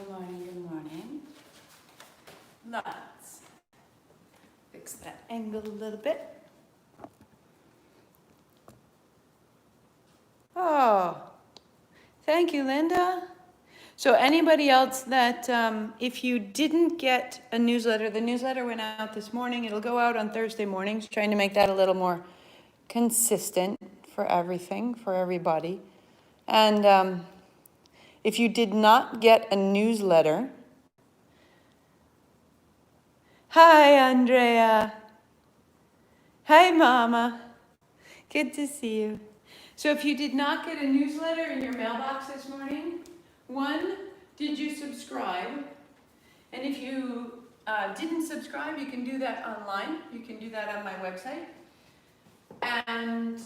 Good morning, good morning. Let's fix that angle a little bit. Oh, thank you, Linda. So anybody else that, if you didn't get a newsletter, the newsletter went out this morning. It'll go out on Thursday mornings, trying to make that a little more consistent for everything, for everybody. And if you did not get a newsletter, hi, Andrea. Hi, Mama. Good to see you. So if you did not get a newsletter in your mailbox this morning, one, did you subscribe? And if you didn't subscribe, you can do that online. You can do that on my website. And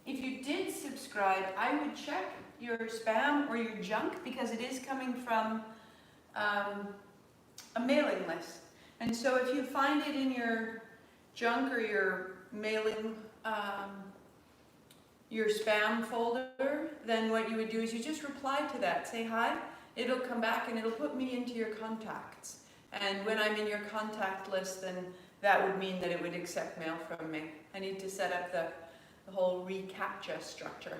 if you did subscribe, I would check your spam or your junk because it is coming from a mailing list. And so if you find it in your junk or your mailing, your spam folder, then what you would do is you just reply to that, say hi, it'll come back and it'll put me into your contacts. And when I'm in your contact list, then that would mean that it would accept mail from me. I need to set up the whole reCAPTCHA structure,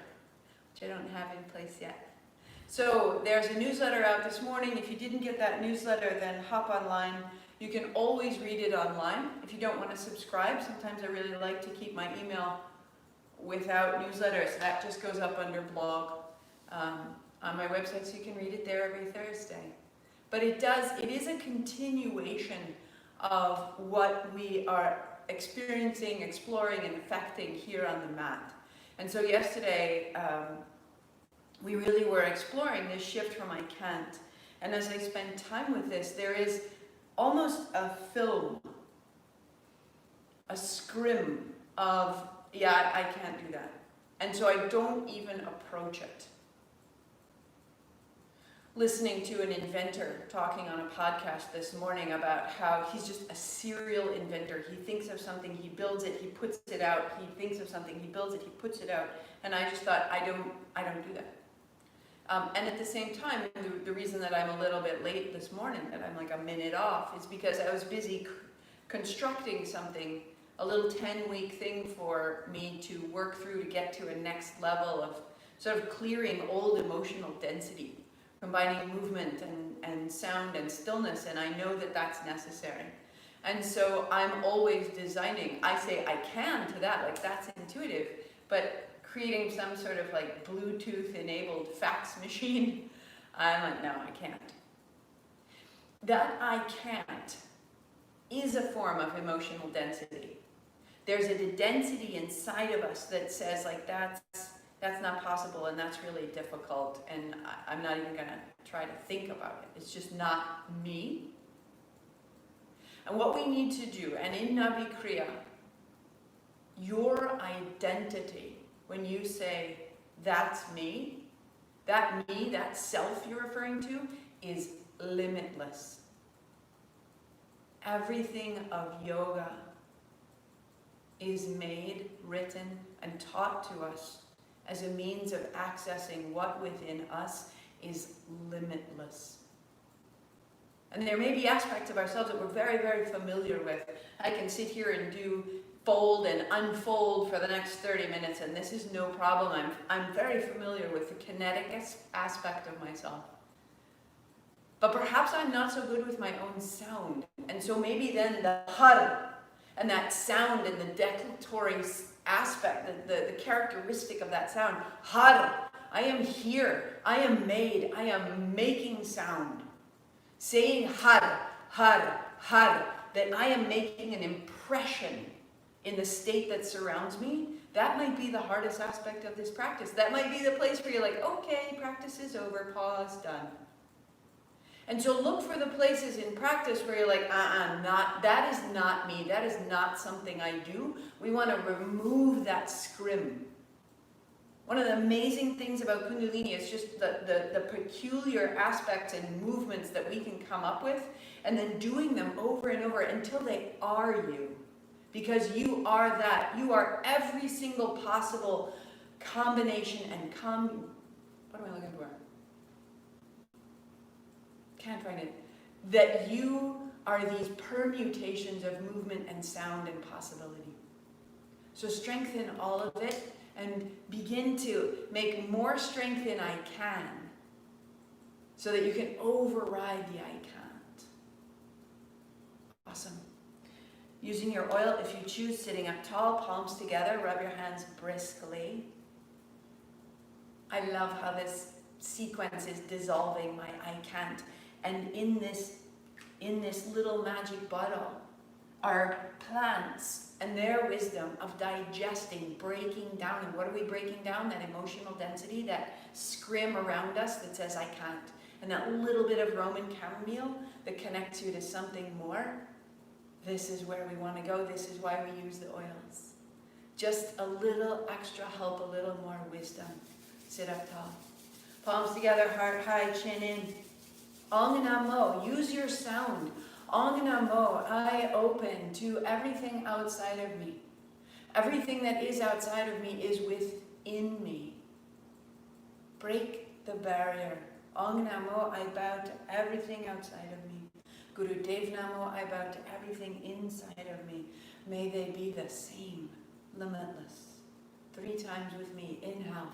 which I don't have in place yet. So there's a newsletter out this morning. If you didn't get that newsletter, then hop online. You can always read it online. If you don't want to subscribe, sometimes I really like to keep my email without newsletters. That just goes up under blog on my website, so you can read it there every Thursday. But it is a continuation of what we are experiencing, exploring, and affecting here on the mat. And so yesterday, we really were exploring this shift from I can't. And as I spend time with this, there is almost a film, a scrim of, yeah, I can't do that. And so I don't even approach it. Listening to an inventor talking on a podcast this morning about how he's just a serial inventor. He thinks of something, he builds it, he puts it out. He thinks of something, he builds it, he puts it out. And I just thought, I don't do that. And at the same time, the reason that I'm a little bit late this morning, that I'm like a minute off, is because I was busy constructing something, a little 10-week thing for me to work through to get to a next level of sort of clearing old emotional density, combining movement and sound and stillness, and I know that that's necessary. And so I'm always designing, I say I can to that, like that's intuitive, but creating some sort of like Bluetooth enabled fax machine, I'm like, no, I can't. That I can't is a form of emotional density. There's a density inside of us that says like that's not possible and that's really difficult and I'm not even gonna try to think about it. It's just not me. And what we need to do, and in nabhi kriya, your identity, when you say, that's me, that self you're referring to, is limitless. Everything of yoga is made, written, and taught to us as a means of accessing what within us is limitless. And there may be aspects of ourselves that we're very, very familiar with. I can sit here and do fold and unfold for the next 30 minutes, and this is no problem. I'm very familiar with the kinetic aspect of myself. But perhaps I'm not so good with my own sound. And so maybe then the har and that sound and the declaratory aspect, the characteristic of that sound, har, I am here, I am made, I am making sound. Saying har, har, har, that I am making an impression in the state that surrounds me, that might be the hardest aspect of this practice. That might be the place where you're like, okay, practice is over, pause, done. And so look for the places in practice where you're like, that is not me, that is not something I do. We want to remove that scrim. One of the amazing things about kundalini is just the peculiar aspects and movements that we can come up with, and then doing them over and over until they are you. Because you are that. You are every single possible combination and what am I looking for? can't find it. That you are these permutations of movement and sound and possibility. So strengthen all of it and begin to make more strength than I can so that you can override the I can't. Awesome. Using your oil, if you choose, sitting up tall, palms together, rub your hands briskly. I love how this sequence is dissolving my I can't. And in this little magic bottle are plants and their wisdom of digesting, breaking down. And what are we breaking down? That emotional density, that scrim around us that says I can't. And that little bit of Roman chamomile that connects you to something more. This is where we want to go. This is why we use the oils. Just a little extra help, a little more wisdom. Sit up tall. Palms together, heart high, chin in. Ong Namo, use your sound. Ong Namo, I open to everything outside of me. Everything that is outside of me is within me. Break the barrier. Ong Namo, I bow to everything outside of me. Guru Dev Namo, I bow to everything inside of me. May they be the same, limitless. 3 times with me. Inhale.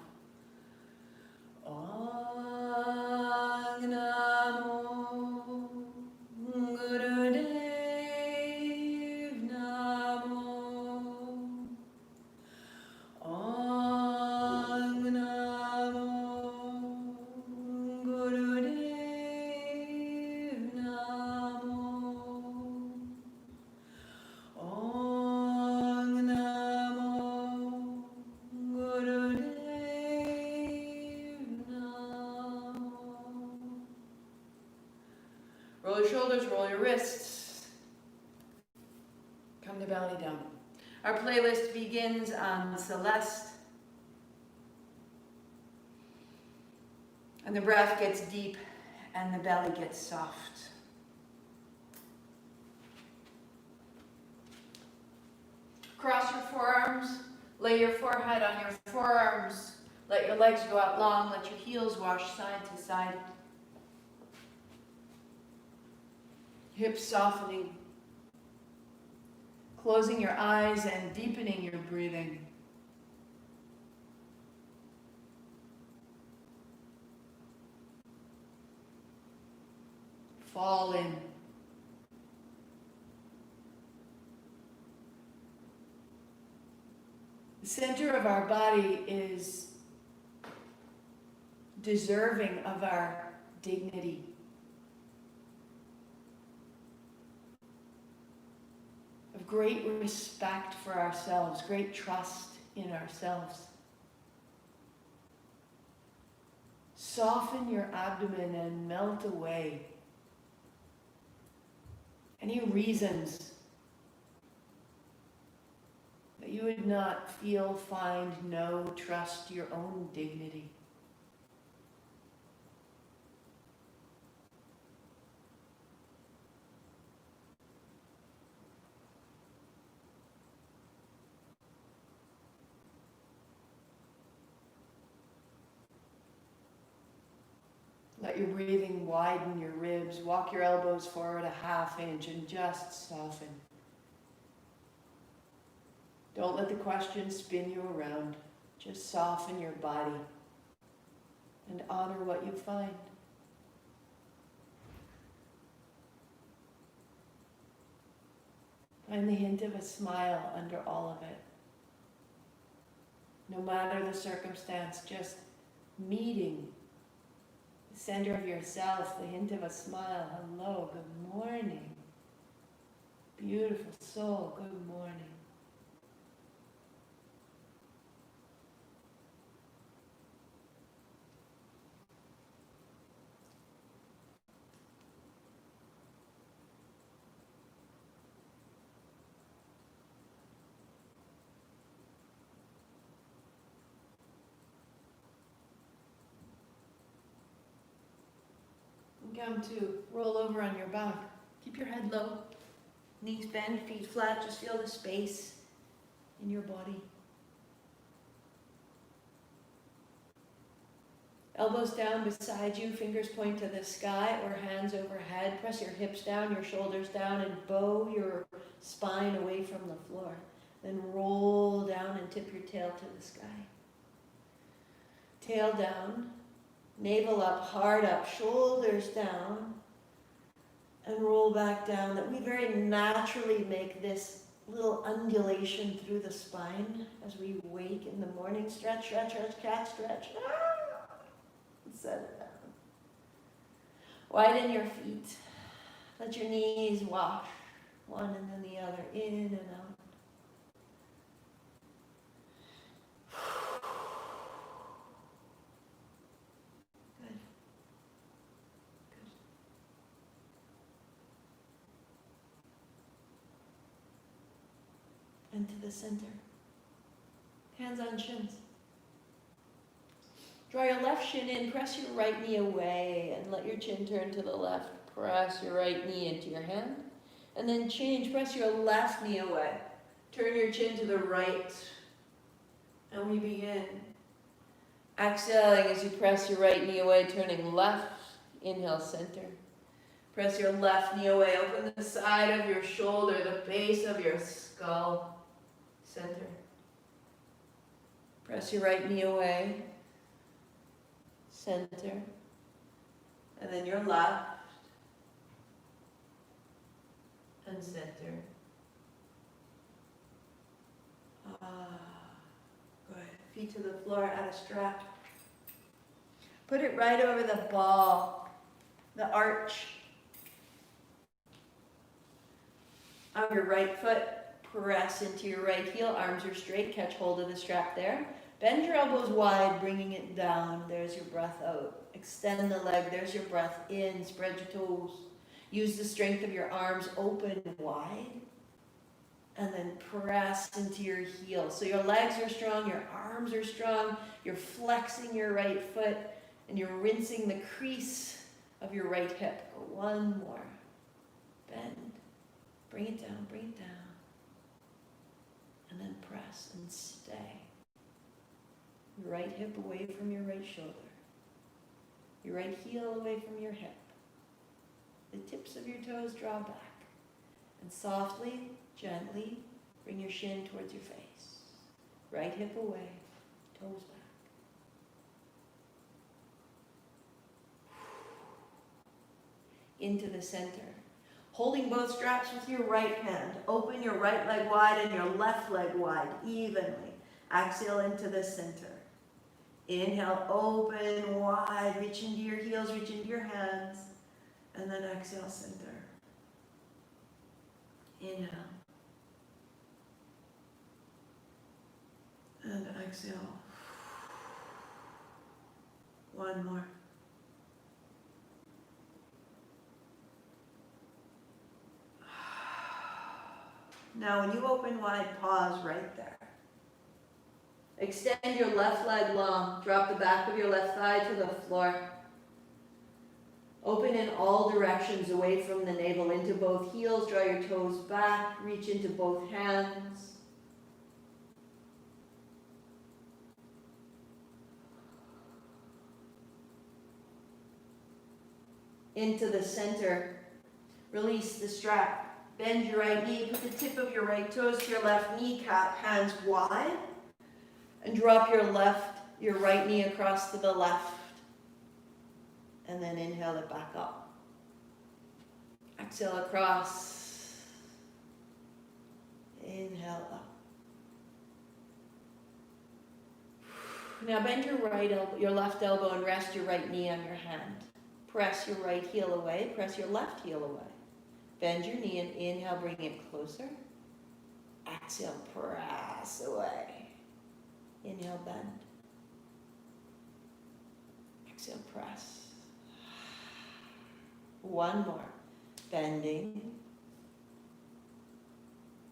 Ong Namo Guru Dev Namo. Ong Namo Guru Dev Namo. Ong Namo Guru Dev. Roll your shoulders, roll your wrists. Come to belly down. Our playlist begins on Celeste. And the breath gets deep and the belly gets soft. Cross your forearms. Lay your forehead on your forearms. Let your legs go out long. Let your heels wash side to side. Hips softening, closing your eyes and deepening your breathing. Fall in. The center of our body is deserving of our dignity. Great respect for ourselves, great trust in ourselves. Soften your abdomen and melt away any reasons that you would not feel, find, know, trust your own dignity. Let your breathing widen your ribs. Walk your elbows forward 1/2 inch and just soften. Don't let the questions spin you around. Just soften your body and honor what you find. Find the hint of a smile under all of it. No matter the circumstance, just meeting the center of yourself, the hint of a smile. Hello, good morning. Beautiful soul, good morning. Come to roll over on your back. Keep your head low. Knees bend, feet flat. Just feel the space in your body. Elbows down beside you, fingers point to the sky or hands overhead. Press your hips down, your shoulders down, and bow your spine away from the floor. Then roll down and tip your tail to the sky. Tail down, navel up, heart up, shoulders down, and roll back down. That we very naturally make this little undulation through the spine as we wake in the morning. Stretch, stretch, stretch, cat stretch. And set it down. Widen your feet. Let your knees wash, one and then the other, in and out. Good. Good. And to the center. Hands on shins. Draw your left shin in, press your right knee away, and let your chin turn to the left. Press your right knee into your hand. And then change, press your left knee away. Turn your chin to the right. And we begin. Exhaling as you press your right knee away, turning left. Inhale, center. Press your left knee away. Open the side of your shoulder, the base of your skull. Center. Press your right knee away. Center. And then your left. And center. Good. Feet to the floor, add a strap. Put it right over the ball, the arch of your right foot. Press into your right heel, arms are straight, catch hold of the strap there. Bend your elbows wide, bringing it down. There's your breath out. Extend the leg, there's your breath in. Spread your toes. Use the strength of your arms open wide. And then press into your heel. So your legs are strong, your arms are strong. You're flexing your right foot and you're rinsing the crease of your right hip. One more. Bend. Bring it down, bring it down. And then press and stay. Your right hip away from your right shoulder. Your right heel away from your hip. The tips of your toes draw back. And softly, gently, bring your shin towards your face. Right hip away, toes back. Into the center. Holding both straps with your right hand. Open your right leg wide and your left leg wide, evenly. Exhale into the center. Inhale, open wide, reach into your heels, reach into your hands. And then exhale, center. Inhale. And exhale. One more. Now when you open wide, pause right there. Extend your left leg long. Drop the back of your left thigh to the floor. Open in all directions away from the navel into both heels. Draw your toes back. Reach into both hands. Into the center. Release the strap. Bend your right knee. Put the tip of your right toes to your left kneecap. Hands wide. And drop your right knee across to the left. And then inhale it back up. Exhale across. Inhale up. Now bend your left elbow and rest your right knee on your hand. Press your right heel away. Press your left heel away. Bend your knee and inhale, bring it closer. Exhale, press away. Inhale, bend. Exhale, press. One more. Bending.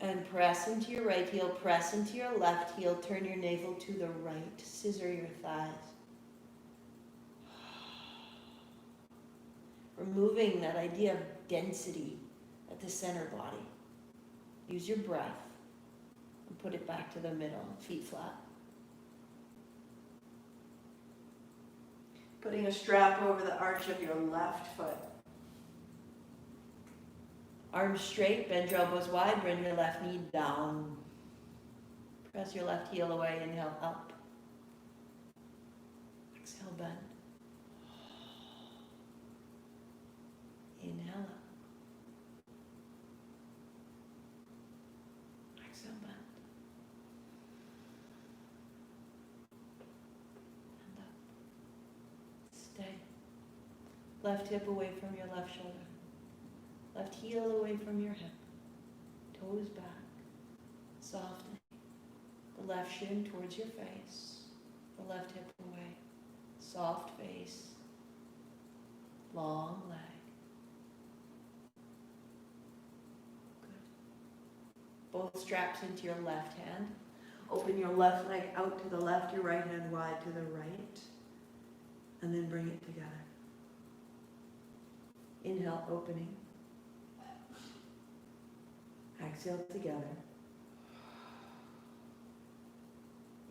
And press into your right heel, press into your left heel, turn your navel to the right, scissor your thighs. Removing that idea of density at the center body. Use your breath and put it back to the middle, feet flat. Putting a strap over the arch of your left foot. Arms straight, bend your elbows wide, bring your left knee down. Press your left heel away, inhale up. Exhale, bend. Inhale up. Exhale, bend. And up. Stay. Left hip away from your left shoulder. Left heel away from your hip. Toes back. Softening. The left shin towards your face. The left hip away. Soft face. Long leg. Good. Both straps into your left hand. Open your left leg out to the left, your right hand wide to the right. And then bring it together. Inhale, opening. Exhale together.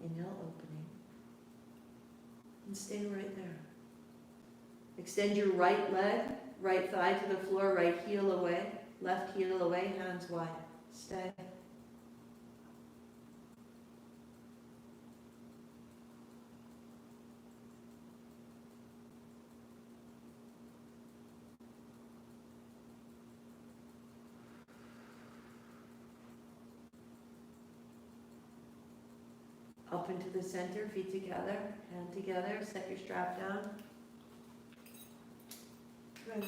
Inhale, opening. And stay right there. Extend your right leg, right thigh to the floor, right heel away, left heel away, hands wide. Stay. Up into the center, feet together, hand together, set your strap down. Good.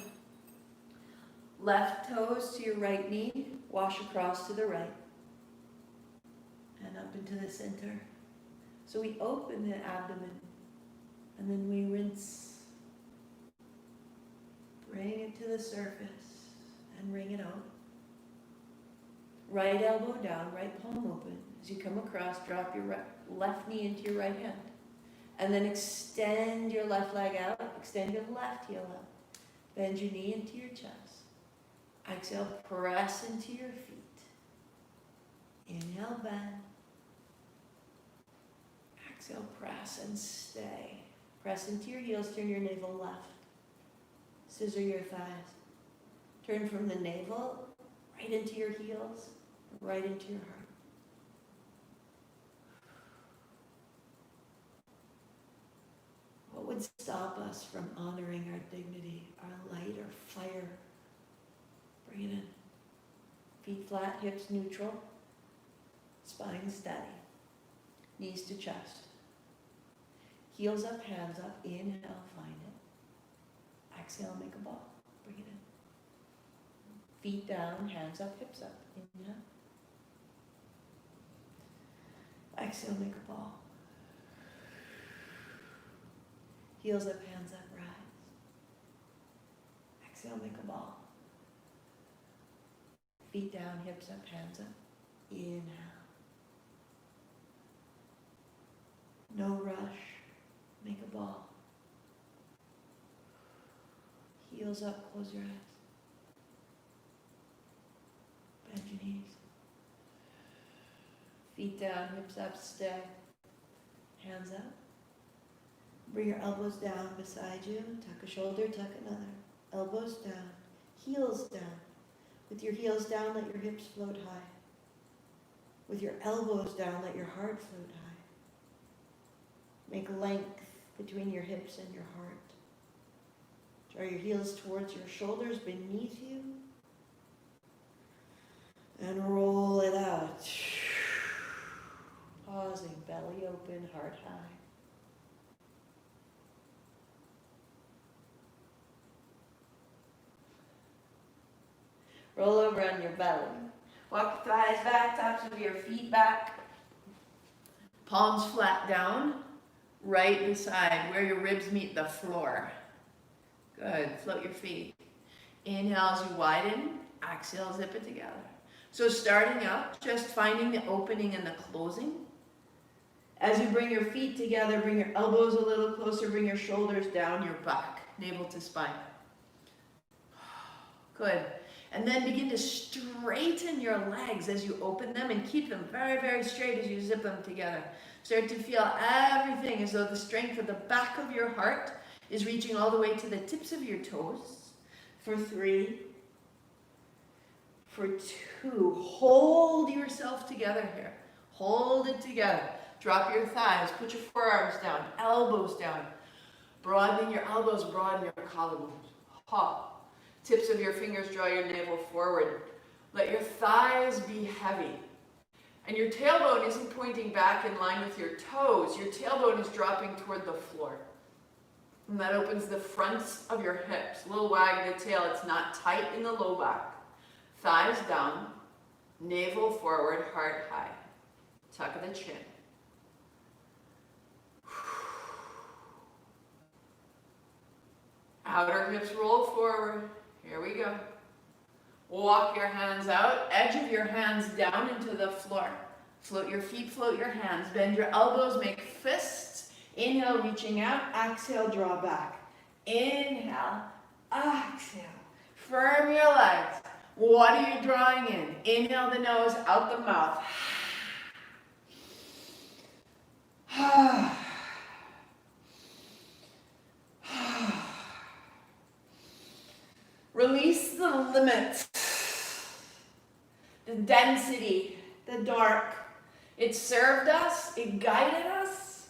Left toes to your right knee, wash across to the right. And up into the center. So we open the abdomen, and then we rinse. Bring it to the surface, and wring it out. Right elbow down, right palm open. As you come across, drop your left knee into your right hand. And then extend your left leg out, extend your left heel out. Bend your knee into your chest. Exhale, press into your feet. Inhale, bend. Exhale, press and stay. Press into your heels, turn your navel left. Scissor your thighs. Turn from the navel right into your heels, right into your heart. What would stop us from honoring our dignity, our light, our fire? Bring it in. Feet flat, hips neutral, spine steady. Knees to chest. Heels up, hands up. Inhale, find it. Exhale, make a ball. Bring it in. Feet down, hands up, hips up. Inhale. Exhale, make a ball. Heels up, hands up, rise. Exhale, make a ball. Feet down, hips up, hands up. Inhale. No rush. Make a ball. Heels up, close your eyes. Bend your knees. Feet down, hips up, stay. Hands up. Bring your elbows down beside you. Tuck a shoulder, tuck another. Elbows down. Heels down. With your heels down, let your hips float high. With your elbows down, let your heart float high. Make length between your hips and your heart. Draw your heels towards your shoulders beneath you. And roll it out. Pausing, belly open, heart high. Roll over on your belly. Walk your thighs back, tops of your feet back. Palms flat down, right beside where your ribs meet the floor. Good, float your feet. Inhale as you widen, exhale, zip it together. So starting out, just finding the opening and the closing. As you bring your feet together, bring your elbows a little closer, bring your shoulders down your back, navel to spine. Good. And then begin to straighten your legs as you open them and keep them very, very straight as you zip them together. Start to feel everything as though the strength of the back of your heart is reaching all the way to the tips of your toes. For 3, for 2, hold yourself together here. Hold it together. Drop your thighs, put your forearms down, elbows down. Broaden your elbows, broaden your collarbones. Hop. Tips of your fingers draw your navel forward. Let your thighs be heavy. And your tailbone isn't pointing back in line with your toes. Your tailbone is dropping toward the floor. And that opens the fronts of your hips. A little wag of the tail. It's not tight in the low back. Thighs down. Navel forward, heart high. Tuck of the chin. Outer hips roll forward. Here we go. Walk your hands out. Edge of your hands down into the floor. Float your feet, float your hands. Bend your elbows, make fists. Inhale, reaching out. Exhale, draw back. Inhale, exhale. Firm your legs. What are you drawing in? Inhale the nose, out the mouth. Release the limits, the density, the dark. It served us, it guided us,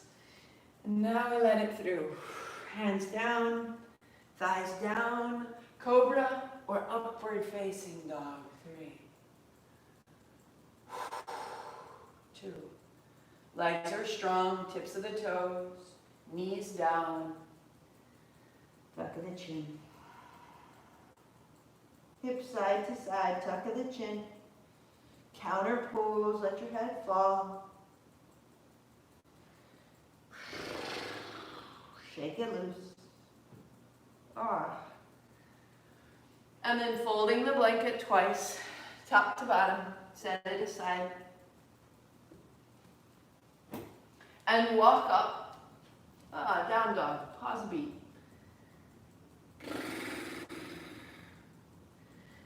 and now we let it through. Hands down, thighs down, cobra or upward facing dog. 3, 2. Legs are strong, tips of the toes, knees down, tuck of the chin. Hips side to side, tuck of the chin. Counter pose, let your head fall. Shake it loose. And then folding the blanket twice, top to bottom, set it aside. And walk up. Down dog, pause beat.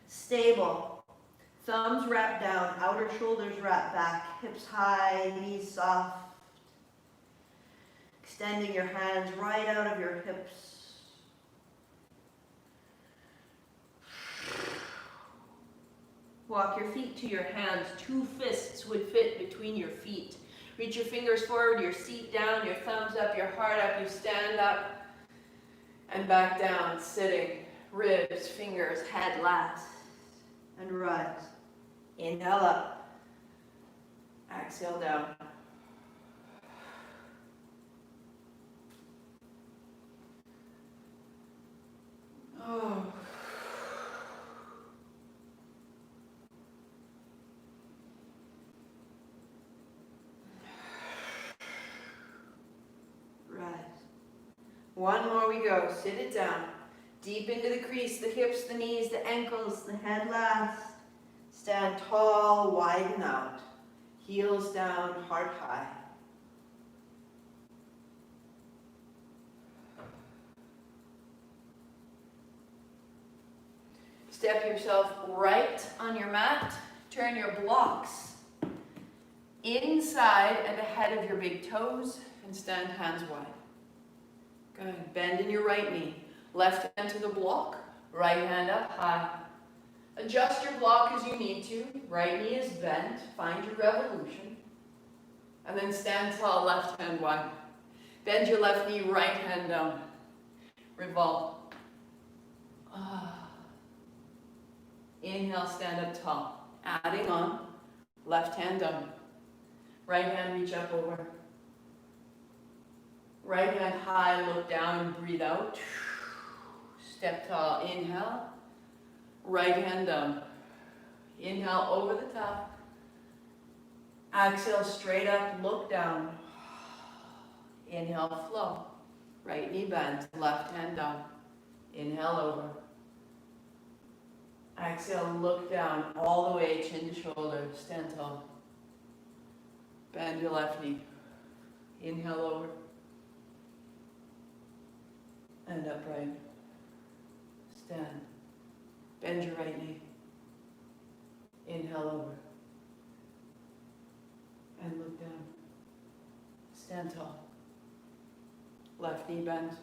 Stable. Thumbs wrap down, outer shoulders wrap back, hips high, knees soft. Extending your hands right out of your hips. Walk your feet to your hands. 2 fists would fit between your feet. Reach your fingers forward, your seat down, your thumbs up, your heart up. You stand up and back down, sitting. Ribs, fingers, head last. And rise. Inhale up. Exhale down. Rise. One more we go. Sit it down. Deep into the crease, the hips, the knees, the ankles, the head last. Stand tall, widen out. Heels down, heart high. Step yourself right on your mat. Turn your blocks inside and ahead of your big toes and stand hands wide. Good. Bend in your right knee. Left hand to the block, right hand up high. Adjust your block as you need to. Right knee is bent. Find your revolution. And then stand tall, left hand wide. Bend your left knee, right hand down. Revolve. Inhale, stand up tall. Adding on, left hand down. Right hand, reach up over. Right hand high, look down, breathe out. Step tall, inhale. Right hand down. Inhale over the top. Exhale, straight up, look down. Inhale, flow. Right knee bends, left hand down. Inhale over. Exhale, look down all the way, chin to shoulder, stand tall. Bend your left knee. Inhale over. And upright. Stand. Bend your right knee. Inhale over. And look down. Stand tall. Left knee bends.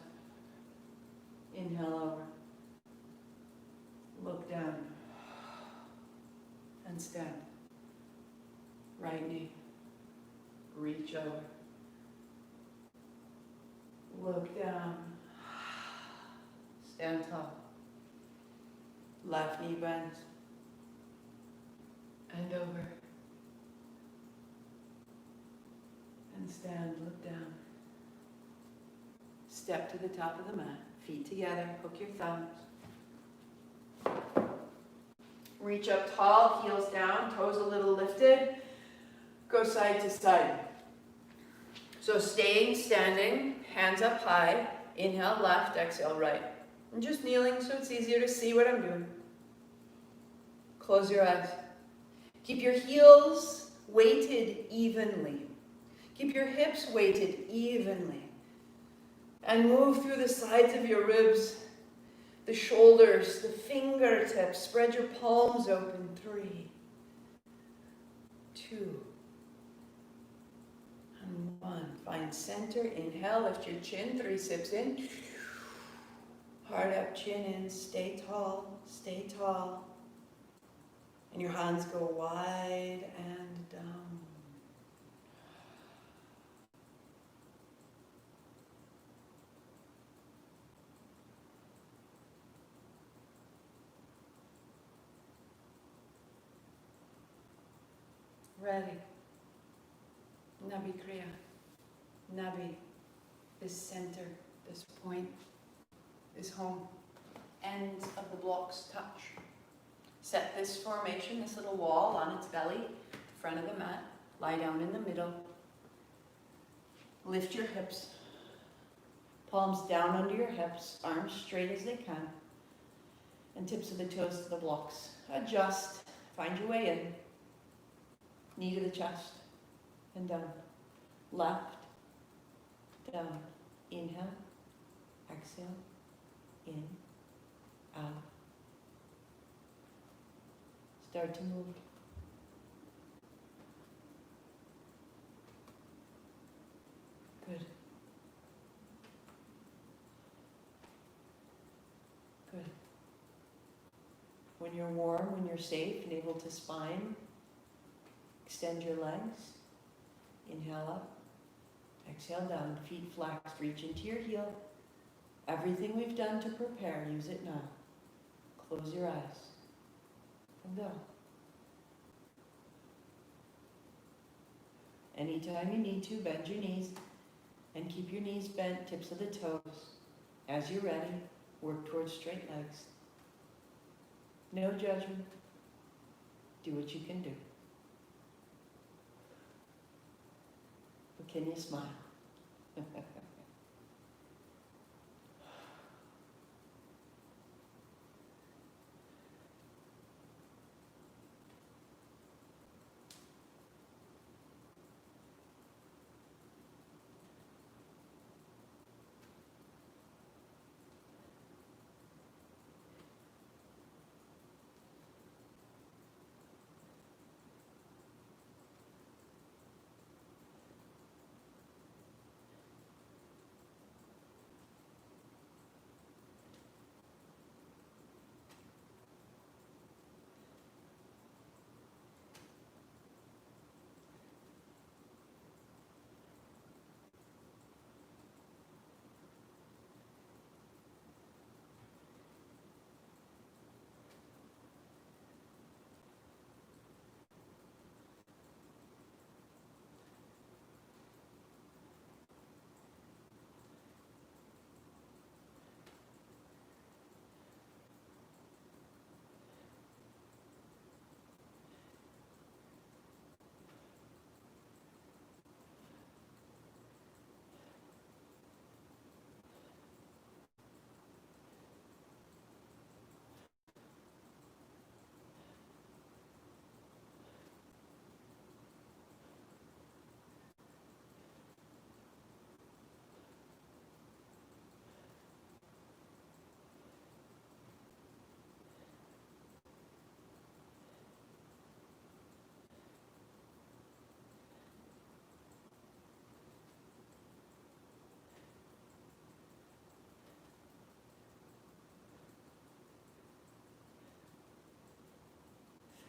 Inhale over. Look down. And stand. Right knee. Reach over. Look down. Stand tall. Left knee bends. And over. And stand, look down. Step to the top of the mat. Feet together, hook your thumbs. Reach up tall, heels down, toes a little lifted. Go side to side. So staying standing, hands up high. Inhale left, exhale right. I'm just kneeling so it's easier to see what I'm doing. Close your eyes. Keep your heels weighted evenly. Keep your hips weighted evenly. And move through the sides of your ribs, the shoulders, the fingertips. Spread your palms open. 3, 2, and 1. Find center. Inhale, lift your chin. 3 sips in. Heart up, chin in. Stay tall. Stay tall. And your hands go wide and down. Ready. Nabhi kriya. Nabhi, this center, this point, this home. Ends of the blocks touch. Set this formation, this little wall on its belly, front of the mat. Lie down in the middle. Lift your hips. Palms down under your hips, arms straight as they can. And tips of the toes to the blocks. Adjust. Find your way in. Knee to the chest and down. Left, down. Inhale, exhale, in, out. Start to move. Good. Good. When you're warm, when you're safe and able to spine, extend your legs. Inhale up. Exhale down. Feet flexed. Reach into your heel. Everything we've done to prepare, use it now. Close your eyes. And go. Anytime you need to, bend your knees. And keep your knees bent, tips of the toes. As you're ready, work towards straight legs. No judgment. Do what you can do. But can you smile?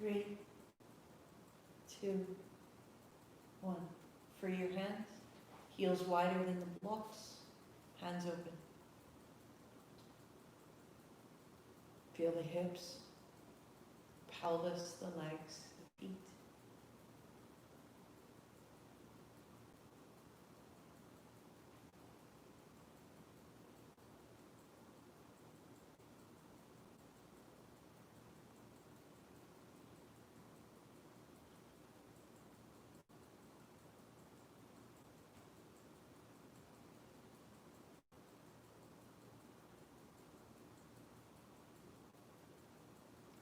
3, 2, 1. Free your hands. Heels wider than the blocks. Hands open. Feel the hips, pelvis, the legs, the feet.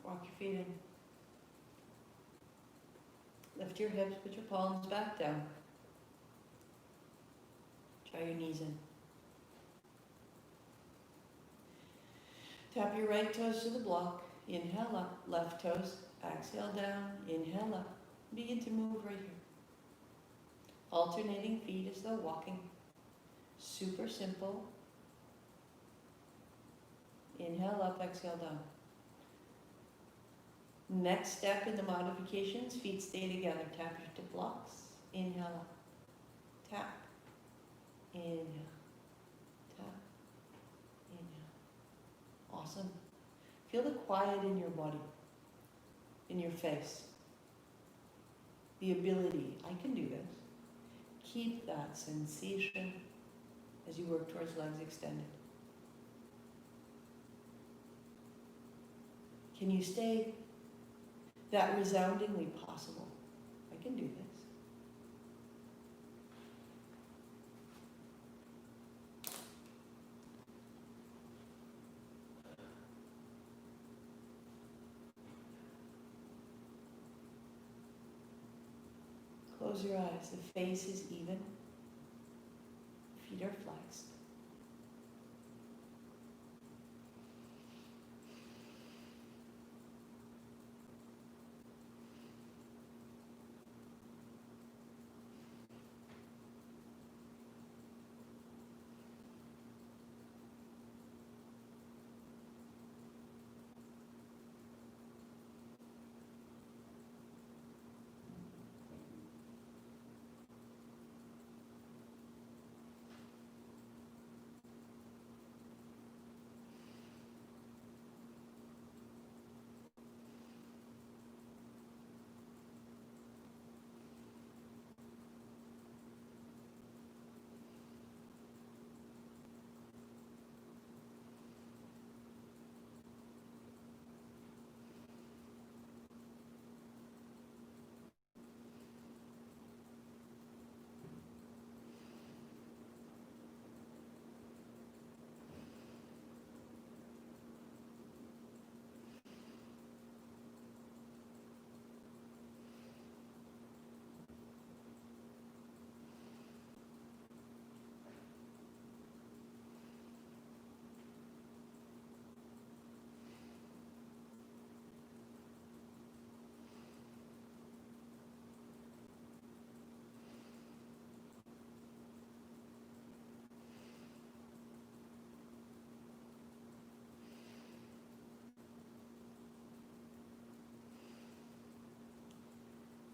Walk your feet in. Lift your hips, put your palms back down. Try your knees in. Tap your right toes to the block. Inhale up, left toes. Exhale down, inhale up. Begin to move right here. Alternating feet as though walking. Super simple. Inhale up, exhale down. Next step in the modifications, feet stay together. Tap your to blocks. Inhale up. Tap. Inhale. Tap. Inhale. Awesome. Feel the quiet in your body, in your face. The ability, I can do this. Keep that sensation as you work towards legs extended. Can you stay that resoundingly possible? I can do this. Close your eyes. The face is even. Feet are flexed.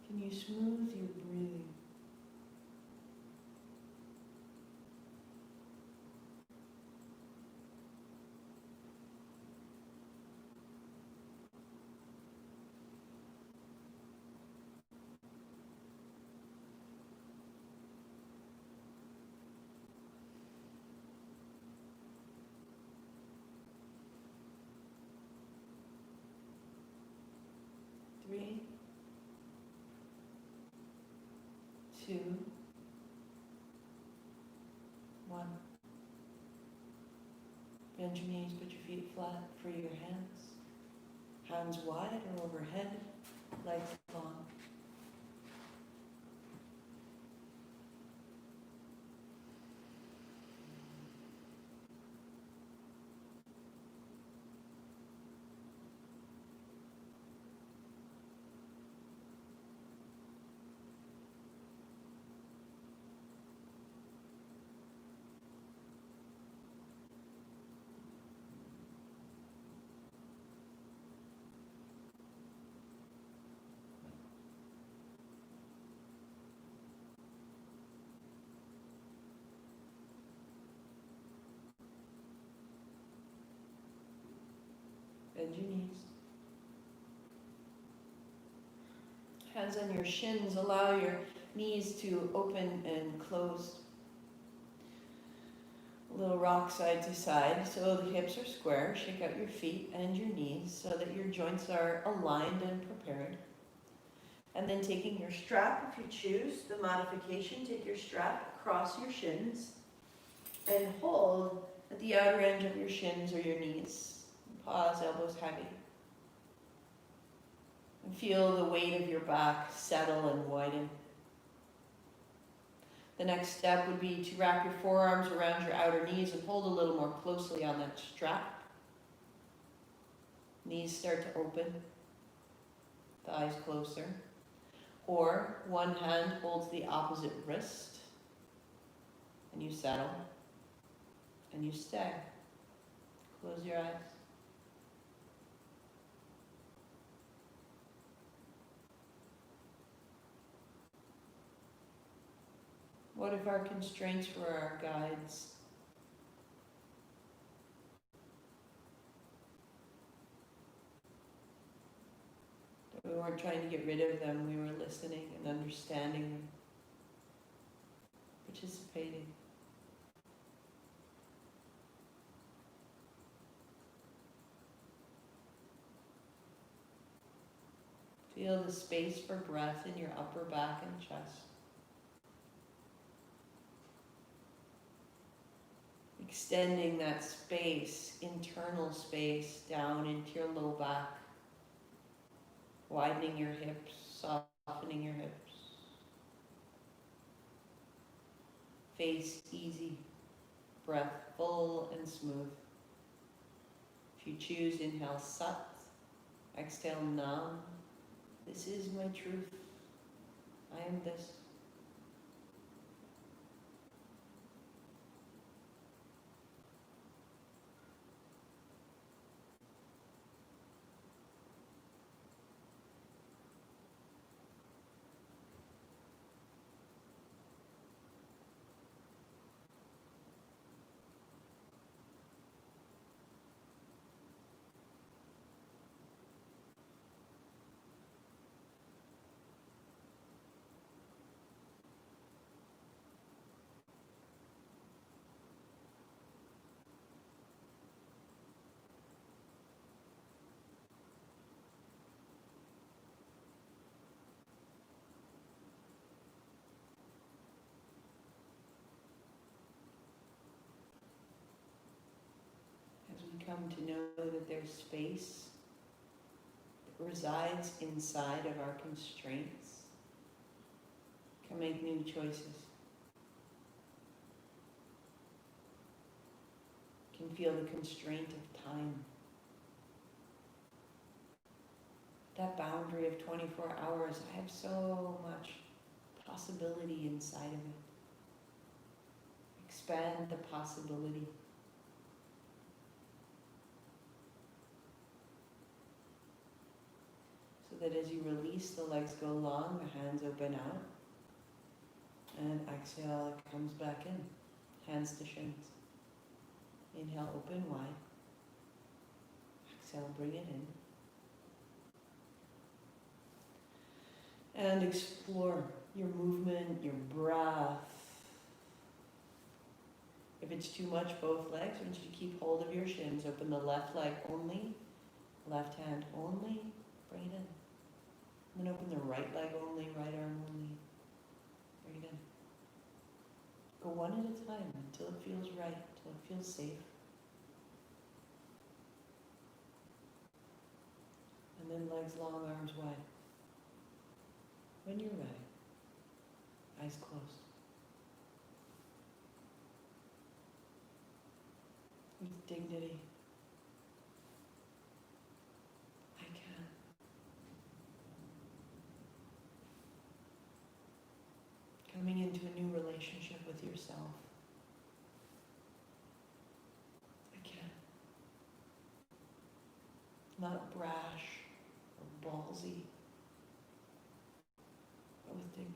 Can you smooth your breathing? Three, 2, 1. Bend your knees, put your feet flat, free your hands. Hands wide or overhead, legs long. Bend your knees. Hands on your shins, allow your knees to open and close. A little rock side to side so the hips are square. Shake out your feet and your knees so that your joints are aligned and prepared. And then taking your strap, if you choose the modification, take your strap across your shins and hold at the outer edge of your shins or your knees. Pause, elbows heavy. And feel the weight of your back settle and widen. The next step would be to wrap your forearms around your outer knees and hold a little more closely on that strap. Knees start to open, thighs closer. Or one hand holds the opposite wrist, and you settle, and you stay. Close your eyes. What if our constraints were our guides? That we weren't trying to get rid of them, we were listening and understanding them, participating. Feel the space for breath in your upper back and chest. Extending that space, internal space, down into your low back. Widening your hips, softening your hips. Face easy, breath full and smooth. If you choose, inhale Sat, exhale Nam. This is my truth. I am this. As we come to know that there's space that resides inside of our constraints, can make new choices. Can feel the constraint of time. That boundary of 24 hours, I have so much possibility inside of it. Expand the possibility. So that as you release, the legs go long, the hands open out. And exhale, it comes back in. Hands to shins. Inhale, open wide. Exhale, bring it in. And explore your movement, your breath. If it's too much, both legs, I want you to keep hold of your shins. Open the left leg only, left hand only. Bring it in. And then open the right leg only, right arm only. Bring it in. Go one at a time until it feels right, until it feels safe. And then legs long, arms wide. When you're ready, eyes closed. With dignity, I can. Coming into a new relationship with yourself. I can. Not brash or ballsy, but with dignity.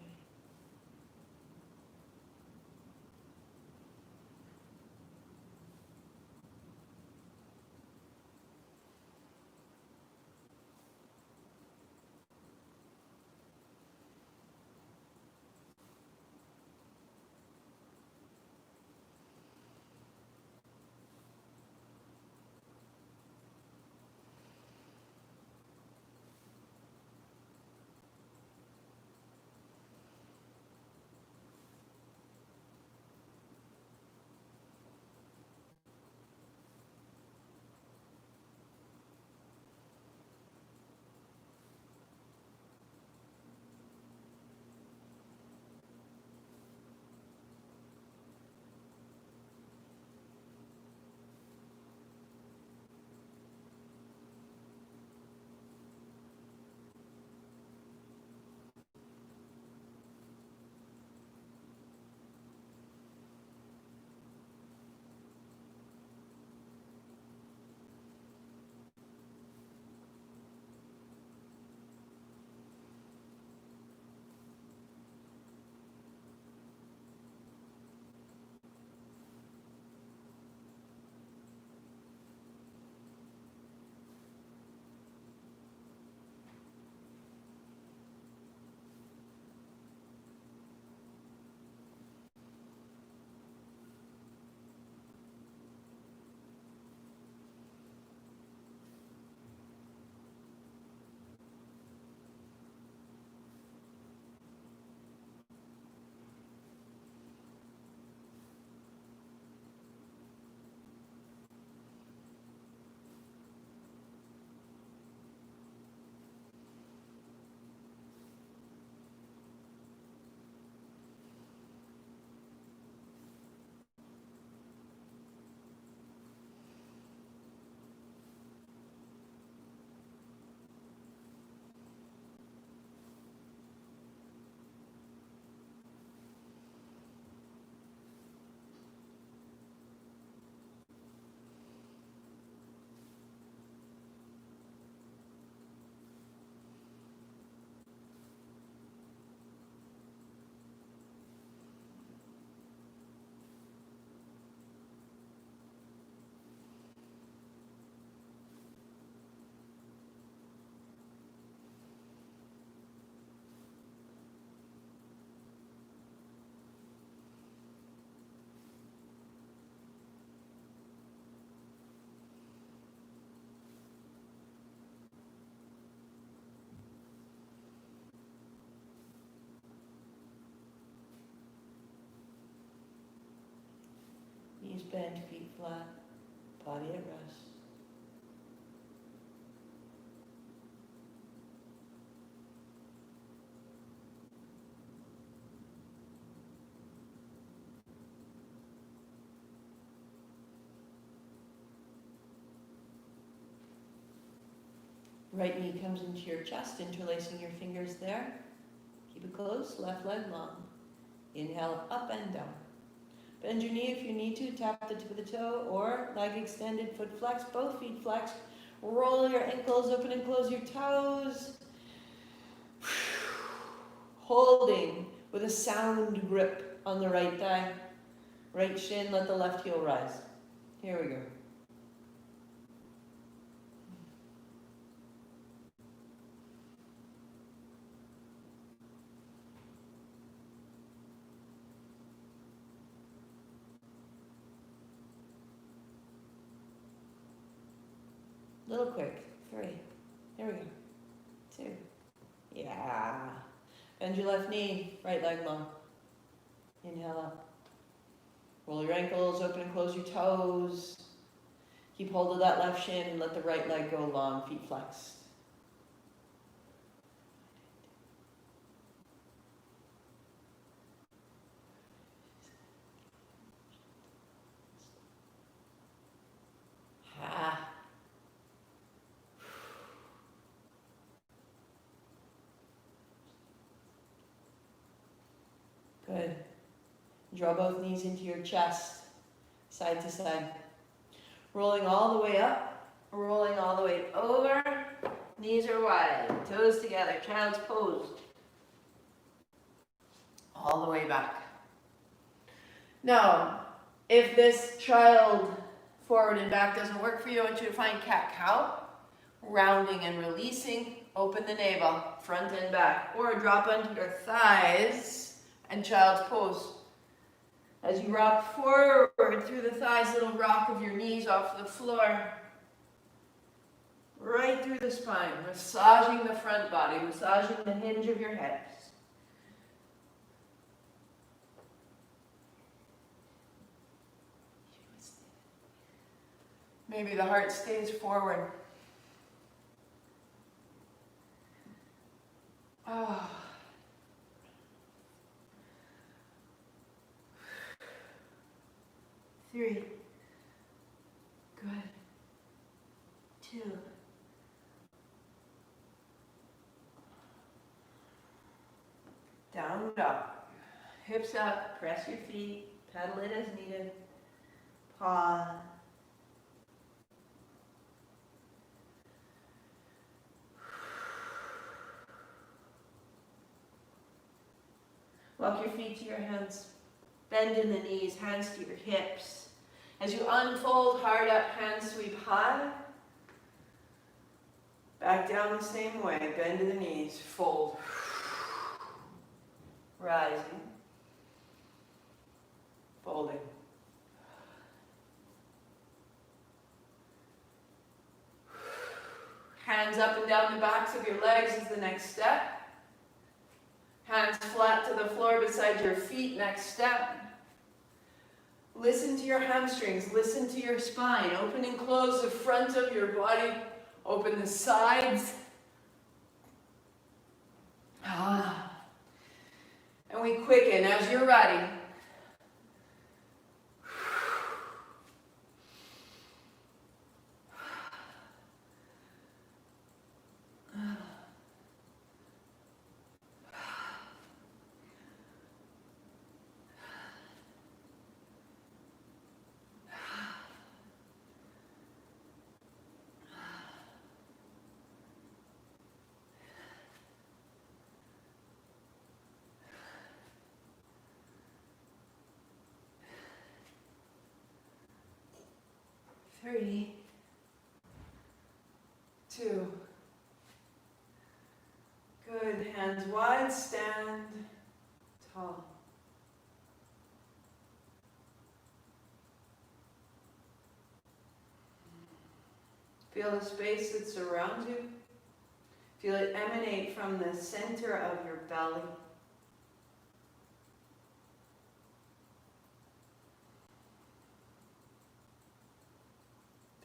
Knees bent, feet flat, body at rest. Right knee comes into your chest, interlacing your fingers there. Keep it close, left leg long. Inhale, up and down. Bend your knee if you need to, tap the tip of the toe, or leg extended, foot flexed, both feet flexed. Roll your ankles, open and close your toes. Holding with a sound grip on the right thigh. Right shin, let the left heel rise. Here we go. Little quick. 3. Here we go. 2. Yeah. Bend your left knee, right leg long. Inhale up. Roll your ankles, open and close your toes. Keep hold of that left shin and let the right leg go long, feet flexed. Ah. Good. Draw both knees into your chest, side to side. Rolling all the way up, rolling all the way over. Knees are wide, toes together, child's pose. All the way back. Now, if this child forward and back doesn't work for you, I want you to find cat-cow, rounding and releasing, open the navel, front and back, or drop onto your thighs and child's pose. As you rock forward through the thighs, little rock of your knees off the floor, right through the spine, massaging the front body, massaging the hinge of your hips. Maybe the heart stays forward. Oh. Three. Good. 2. Down dog. Hips up, press your feet, pedal it as needed. Pause. Walk your feet to your hands. Bend in the knees, hands to your hips. As you unfold, hard up, hands sweep high. Back down the same way, bend to the knees, fold. Rising. Folding. Hands up and down the backs of your legs is the next step. Hands flat to the floor beside your feet, next step. Listen to your hamstrings, listen to your spine. Open and close the front of your body. Open the sides. And we quicken as you're ready. Three, 2. Good. Hands wide, stand tall. Feel the space that surrounds you. Feel it emanate from the center of your belly.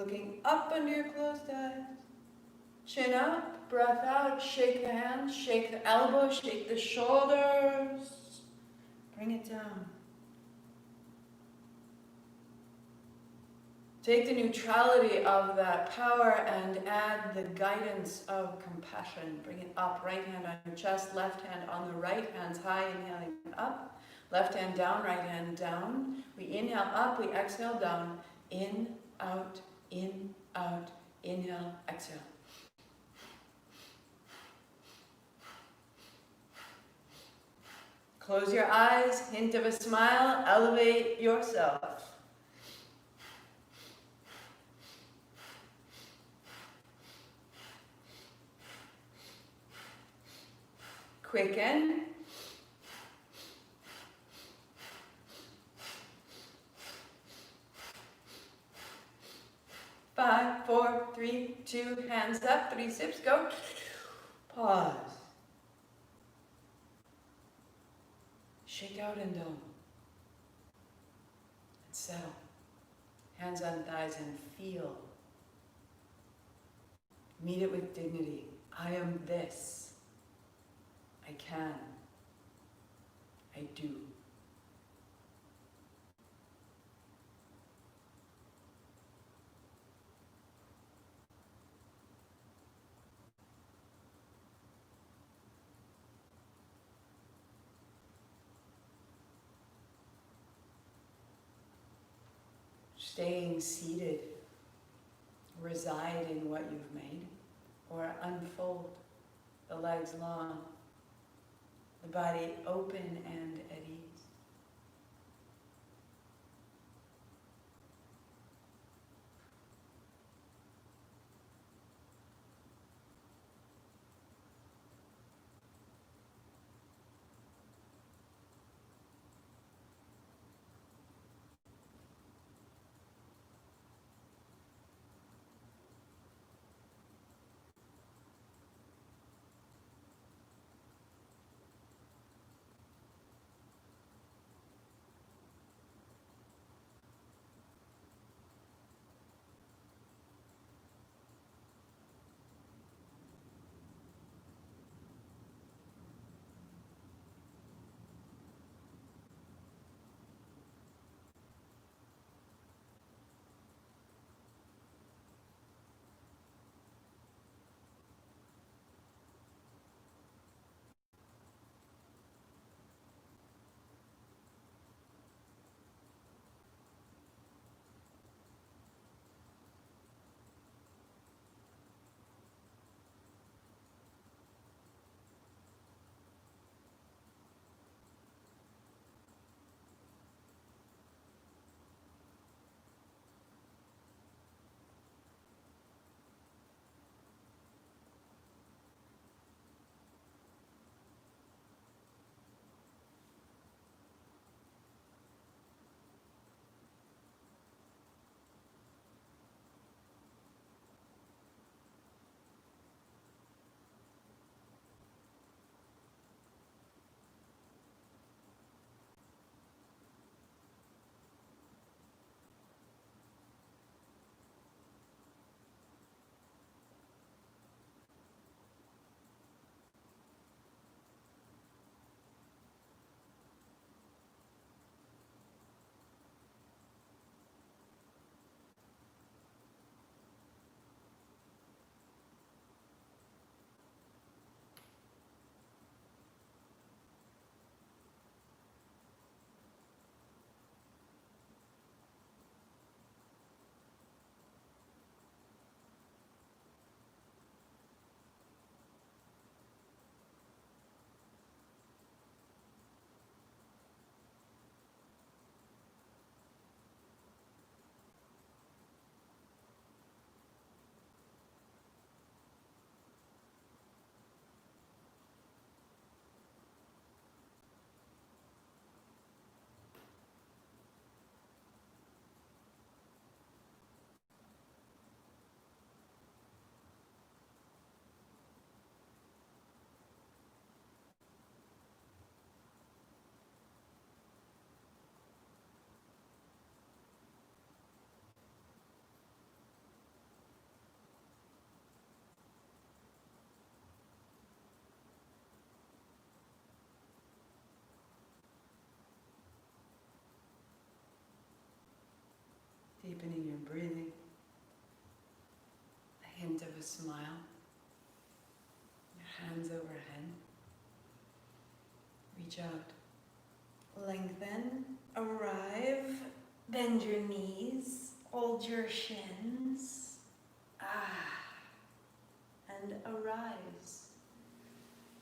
Looking up under your closed eyes. Chin up, breath out, shake the hands, shake the elbows, shake the shoulders. Bring it down. Take the neutrality of that power and add the guidance of compassion. Bring it up, right hand on your chest, left hand on the right, hands high, inhaling up. Left hand down, right hand down. We inhale up, we exhale down. In, out, inhale, exhale. Close your eyes, hint of a smile, elevate yourself. Quicken. Five, four, three, two, hands up, 3 sips, go. Pause. Shake out and down. And settle. Hands on thighs and feel. Meet it with dignity. I am this. I can. I do. Staying seated, reside in what you've made, or unfold the legs long, the body open and at ease. Hands overhead. Reach out. Lengthen. Arrive. Bend your knees. Hold your shins. And arise.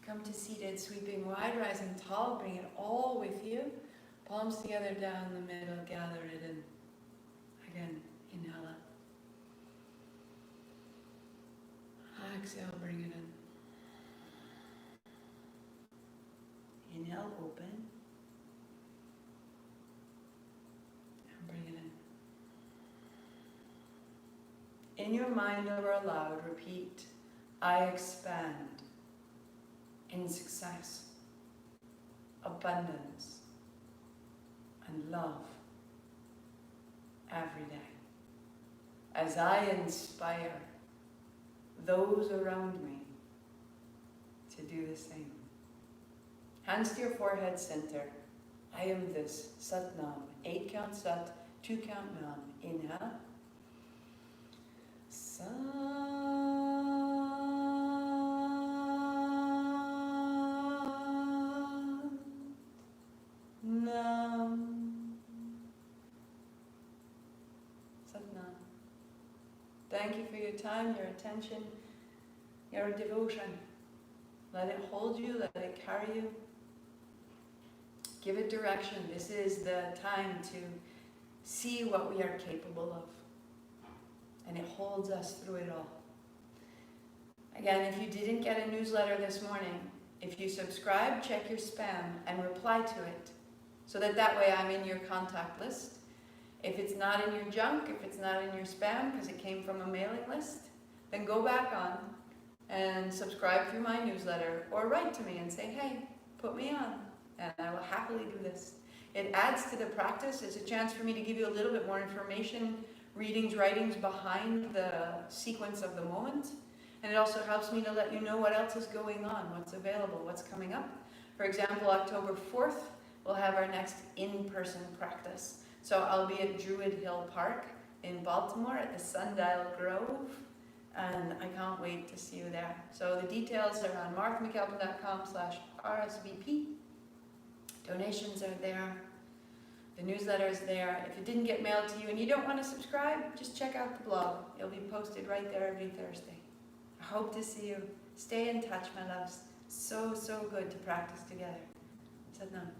Come to seated, sweeping wide, rising tall. Bring it all with you. Palms together down the middle. Gather it in. Again, inhale up. Exhale, bring it in. Inhale, open. And bring it in. In your mind or aloud, repeat, I expand in success, abundance, and love every day. As I inspire those around me to do the same. Hands to your forehead center. I am this, Sat Nam. 8 count Sat, 2 count Nam. Inhale. Sat Nam. Sat Nam. Thank you for your time, your attention, your devotion. Let it hold you, let it carry you. Give it direction. This is the time to see what we are capable of. And it holds us through it all. Again, if you didn't get a newsletter this morning, if you subscribe, check your spam and reply to it. So that way I'm in your contact list. If it's not in your junk, if it's not in your spam because it came from a mailing list, then go back on and subscribe through my newsletter or write to me and say, hey, put me on, and I will happily do this. It adds to the practice. It's a chance for me to give you a little bit more information, readings, writings behind the sequence of the moment. And it also helps me to let you know what else is going on, what's available, what's coming up. For example, October 4th, we'll have our next in-person practice. So I'll be at Druid Hill Park in Baltimore at the Sundial Grove, and I can't wait to see you there. So the details are on marthamcalpin.com/RSVP. Donations are there. The newsletter is there. If it didn't get mailed to you and you don't want to subscribe, just check out the blog. It'll be posted right there every Thursday. I hope to see you. Stay in touch, my loves. So good to practice together. Sat Nam.